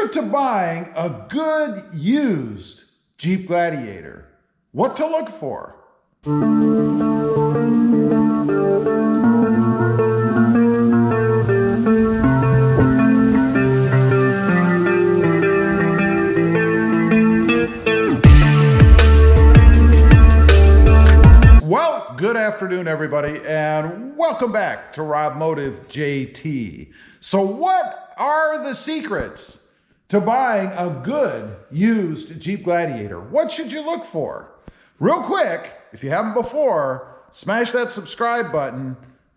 secret to buying a good used Jeep Gladiator. What to look for. Well, good afternoon, everybody, and welcome back to Rob Motive JT. So what are the secrets to buying a good used Jeep Gladiator? What should you look for? Real quick, if you haven't before, smash that subscribe button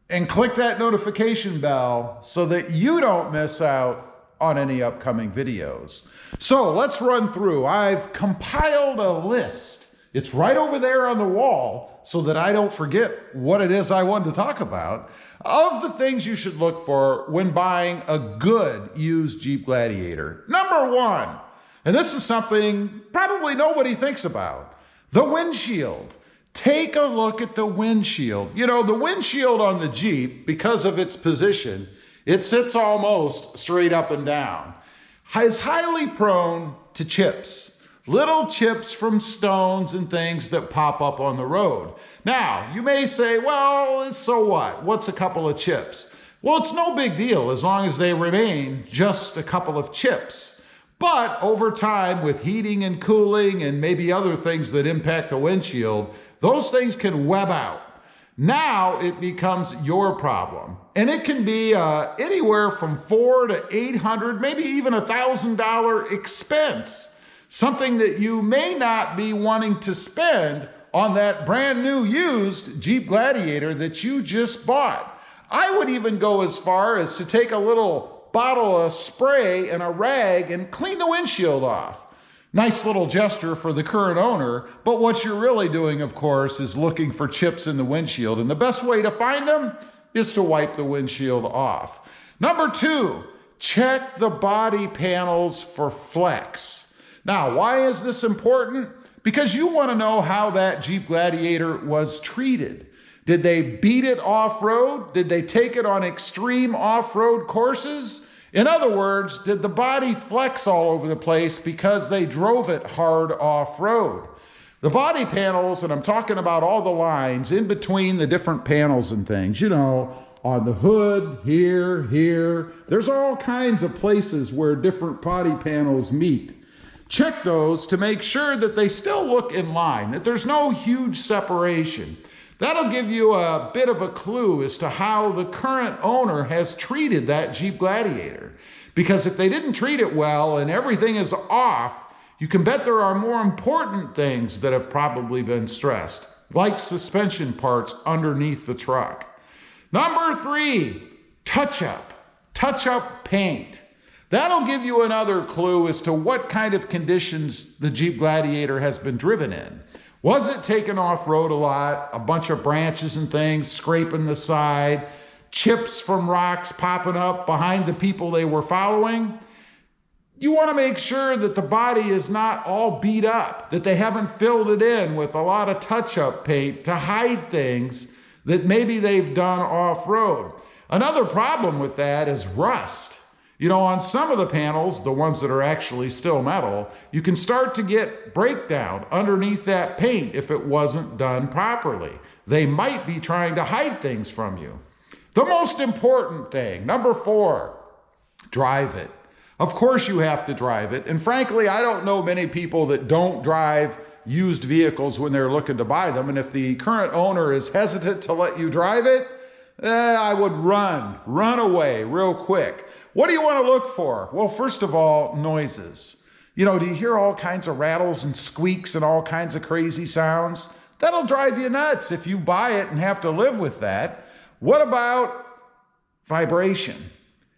and click that notification bell so that you don't miss out on any upcoming videos. So let's run through. I've compiled a list. It's right over there on the wall so that I don't forget what it is I wanted to talk about, of the things you should look for when buying a good used Jeep Gladiator. Number one, and this is something probably nobody thinks about, the windshield. Take a look at the windshield. You know, the windshield on the Jeep, because of its position, it sits almost straight up and down, is highly prone to chips. Little chips from stones and things that pop up on the road. Now, you may say, well, so what? What's a couple of chips? Well, it's no big deal as long as they remain just a couple of chips. But over time, with heating and cooling and maybe other things that impact the windshield, those things can web out. Now it becomes your problem. And it can be anywhere from $400 to $800, maybe even $1,000 expense. Something that you may not be wanting to spend on that brand new used Jeep Gladiator that you just bought. I would even go as far as to take a little bottle of spray and a rag and clean the windshield off. Nice little gesture for the current owner, but what you're really doing, of course, is looking for chips in the windshield, and the best way to find them is to wipe the windshield off. Number two, check the body panels for flex. Now, why is this important? Because you want to know how that Jeep Gladiator was treated. Did they beat it off-road? Did they take it on extreme off-road courses? In other words, did the body flex all over the place because they drove it hard off-road? The body panels, and I'm talking about all the lines in between the different panels and things, you know, on the hood, here, there's all kinds of places where different body panels meet. Check those to make sure that they still look in line, that there's no huge separation. That'll give you a bit of a clue as to how the current owner has treated that Jeep Gladiator. Because if they didn't treat it well and everything is off, you can bet there are more important things that have probably been stressed, like suspension parts underneath the truck. Number three, touch-up. Touch-up paint. That'll give you another clue as to what kind of conditions the Jeep Gladiator has been driven in. Was it taken off-road a lot? A bunch of branches and things scraping the side, chips from rocks popping up behind the people they were following? You want to make sure that the body is not all beat up, that they haven't filled it in with a lot of touch-up paint to hide things that maybe they've done off-road. Another problem with that is rust. You know, on some of the panels, the ones that are actually still metal, you can start to get breakdown underneath that paint if it wasn't done properly. They might be trying to hide things from you. The most important thing, number four, drive it. Of course you have to drive it. And frankly, I don't know many people that don't drive used vehicles when they're looking to buy them. And if the current owner is hesitant to let you drive it, I would run away real quick. What do you want to look for? Well, first of all, noises. You know, do you hear all kinds of rattles and squeaks and all kinds of crazy sounds? That'll drive you nuts if you buy it and have to live with that. What about vibration?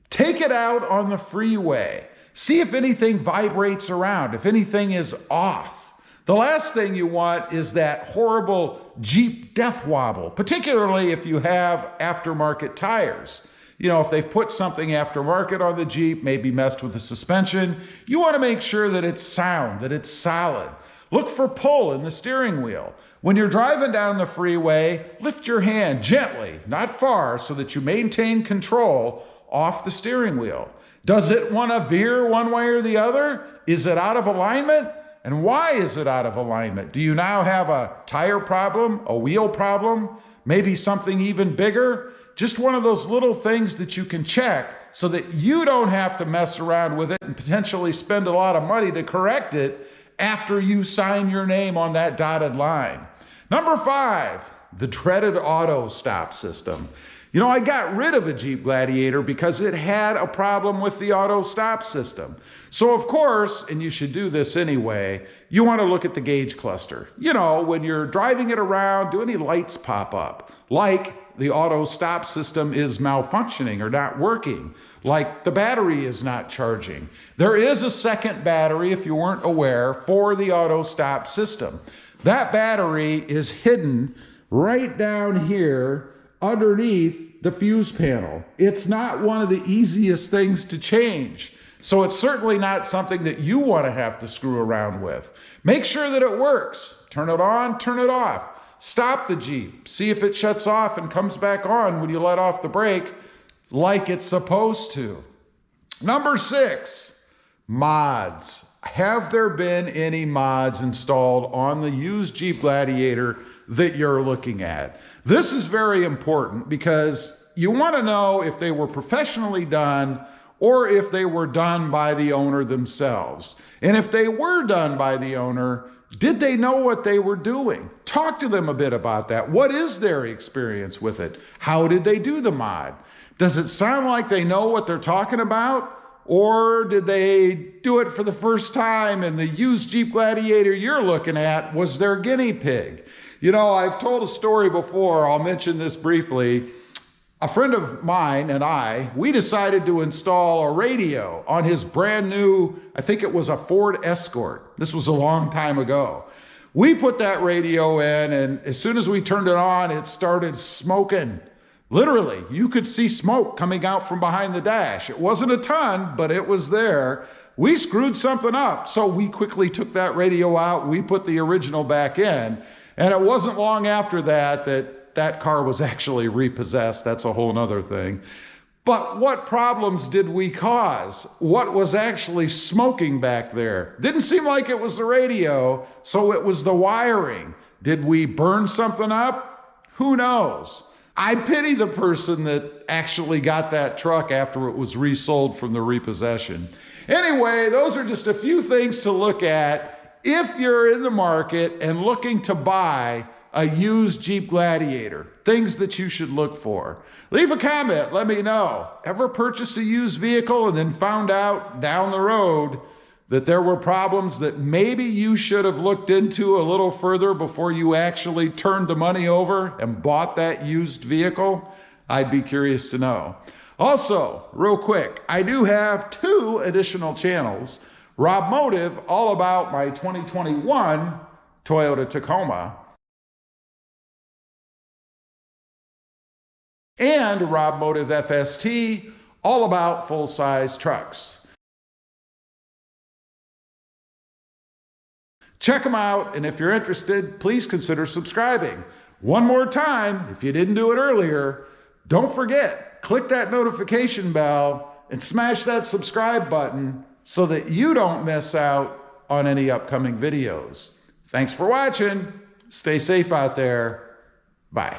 Take it out on the freeway. See if anything vibrates around, if anything is off. The last thing you want is that horrible Jeep death wobble, particularly if you have aftermarket tires. You know, if they've put something aftermarket on the Jeep, maybe messed with the suspension, you want to make sure that it's sound, that it's solid. Look for pull in the steering wheel. When you're driving down the freeway, lift your hand gently, not far, so that you maintain control off the steering wheel. Does it want to veer one way or the other? Is it out of alignment? And why is it out of alignment? Do you now have a tire problem, a wheel problem, maybe something even bigger? Just one of those little things that you can check so that you don't have to mess around with it and potentially spend a lot of money to correct it after you sign your name on that dotted line. Number 5, the dreaded auto stop system. You know, I got rid of a Jeep Gladiator because it had a problem with the auto stop system. So of course, and you should do this anyway, you want to look at the gauge cluster. You know, when you're driving it around, do any lights pop up? Like the auto stop system is malfunctioning or not working. Like the battery is not charging. There is a second battery, if you weren't aware, for the auto stop system. That battery is hidden right down here underneath the fuse panel. It's not one of the easiest things to change. So it's certainly not something that you want to have to screw around with. Make sure that it works. Turn it on, turn it off. Stop the Jeep. See if it shuts off and comes back on when you let off the brake like it's supposed to. Number 6, mods. Have there been any mods installed on the used Jeep Gladiator that you're looking at? This is very important because you want to know if they were professionally done or if they were done by the owner themselves. And if they were done by the owner, did they know what they were doing? Talk to them a bit about that. What is their experience with it? How did they do the mod? Does it sound like they know what they're talking about? Or did they do it for the first time and the used Jeep Gladiator you're looking at was their guinea pig? You know, I've told a story before, I'll mention this briefly. A friend of mine and we decided to install a radio on his brand new, I think it was a Ford Escort. This was a long time ago. We put that radio in, and as soon as we turned it on, it started smoking. Literally, you could see smoke coming out from behind the dash. It wasn't a ton, but it was there. We screwed something up, so we quickly took that radio out. We put the original back in, and it wasn't long after that that car was actually repossessed. That's a whole nother thing. But what problems did we cause? What was actually smoking back there? Didn't seem like it was the radio, so it was the wiring. Did we burn something up? Who knows? I pity the person that actually got that truck after it was resold from the repossession. Anyway, those are just a few things to look at if you're in the market and looking to buy a used Jeep Gladiator. Things that you should look for. Leave a comment, let me know. Ever purchased a used vehicle and then found out down the road that there were problems that maybe you should have looked into a little further before you actually turned the money over and bought that used vehicle? I'd be curious to know. Also, real quick, I do have 2 additional channels. Rob Motive, all about my 2021 Toyota Tacoma, and Rob Motive FST, all about full-size trucks. Check them out, and if you're interested, please consider subscribing. One more time, if you didn't do it earlier, don't forget, click that notification bell and smash that subscribe button so that you don't miss out on any upcoming videos. Thanks for watching. Stay safe out there. Bye.